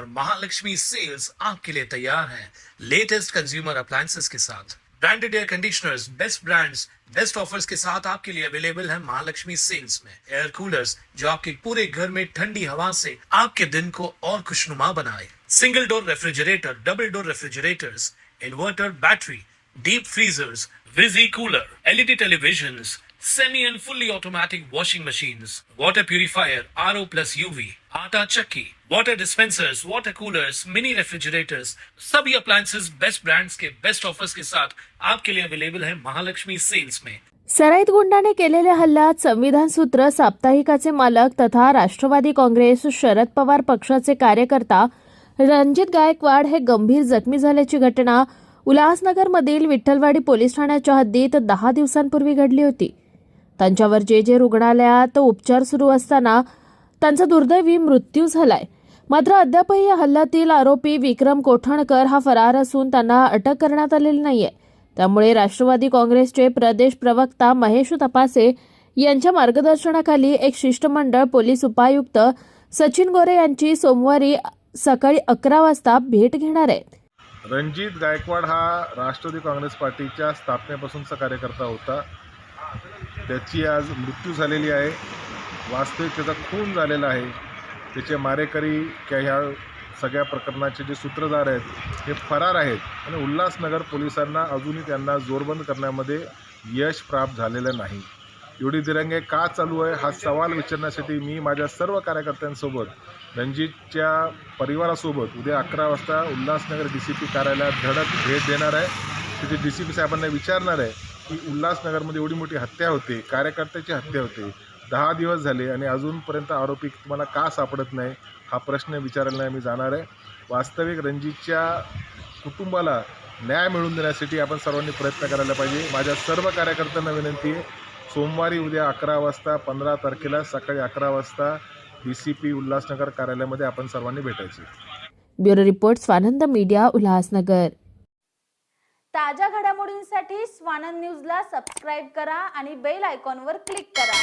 और महालक्ष्मी सेल्स आपके लिए तैयार है लेटेस्ट कंज्यूमर अप्लायंसेस के साथ। Branded air conditioners, best brands, best offers के साथ आपके लिए अवेलेबल है महालक्ष्मी सेल्स में। एयर कूलर्स जो आपके पूरे घर में ठंडी हवा से आपके दिन को और खुशनुमा बनाए। Single door refrigerator, double door refrigerators, inverter battery, deep freezers, visi cooler, LED televisions, semi and fully automatic washing machines, water purifier, RO plus UV, आटा चक्की, water dispensers, water coolers, mini refrigerators, सभी appliances best brands के best offers के साथ आपके लिए available है Mahalaxmi sales में। सराईत गुंडाने केलेल्या हल्ल्यात संविधान सूत्र साप्ताहिकाचे मालक तथा राष्ट्रवादी काँग्रेस शरद पवार पक्षाचे कार्यकर्ता रणजित गायकवाड हे गंभीर जखमी झाल्याची घटना उल्हासनगरमधील विठ्ठलवाडी पोलीस ठाण्याच्या हद्दीत 10 दिवसांपूर्वी घडली होती। त्यांच्यावर जे रुग्णालयात उपचार सुरू असताना त्यांचा दुर्दैवी मृत्यू झालाय। मात्र अद्यापही या हल्ल्यातील आरोपी विक्रम कोठणकर हा फरार असून त्यांना अटक करण्यात आलेली नाहीये। त्यामुळे राष्ट्रवादी काँग्रेसचे प्रदेश प्रवक्ता महेश तपासे यांच्या मार्गदर्शनाखाली एक शिष्टमंडळ पोलीस उपायुक्त सचिन गोरे यांची सोमवारी सकाळी 11 वाजता भेट घेणार आहे। रणजित गायकवाड हा राष्ट्रवादी काँग्रेस पार्टीच्या स्थापनेपासूनचा कार्यकर्ता होता। त्याची आज मृत्यू झालेली आहे। वास्तविक त्याचा खून झालेला आहे। त्याचे मारेकरी ह्या सगळ्या प्रकरणाचे जे सूत्रधार आहेत हे फरार आहेत आणि उल्हासनगर पोलिसांना अजूनही त्यांना जोरबंद करण्यामध्ये यश प्राप्त झालेलं नाही। एवढी दिरंगाई का चालू आहे हा सवाल विचारण्यासाठी मी माझ्या सर्व कार्यकर्त्यांसोबत रणजितच्या परिवारासोबत उद्या 11 वाजता उल्हासनगर DCP कार्यालयात धडक भेट देणार आहे। तिथे DCP साहेबांना विचारणार आहे की उल्हासनगरमध्ये एवढी मोठी हत्या होते, कार्यकर्त्याची हत्या होते, 10 दिवस झाले आणि अजूनपर्यंत आरोपी तुम्हाला का सापडत नाही हा प्रश्न विचारायला मी जाणार आहे। वास्तविक रणजितच्या कुटुंबाला न्याय मिळवून देण्यासाठी आपण सर्वांनी प्रयत्न करायला पाहिजे। माझ्या सर्व कार्यकर्त्यांना विनंती आहे, सोमवारी उद्या 11 वाजता 15 तारखेला सकाळी 11 वाजता DCP उल्हासनगर कार्यालयामध्ये आपण सर्वांनी भेटायचे। Bureau report Swanand media Ulhasnagar. ताज्या घडामोडींसाठी स्वानंद न्यूजला सबस्क्राइब करा आणि बेल आयकॉनवर क्लिक करा।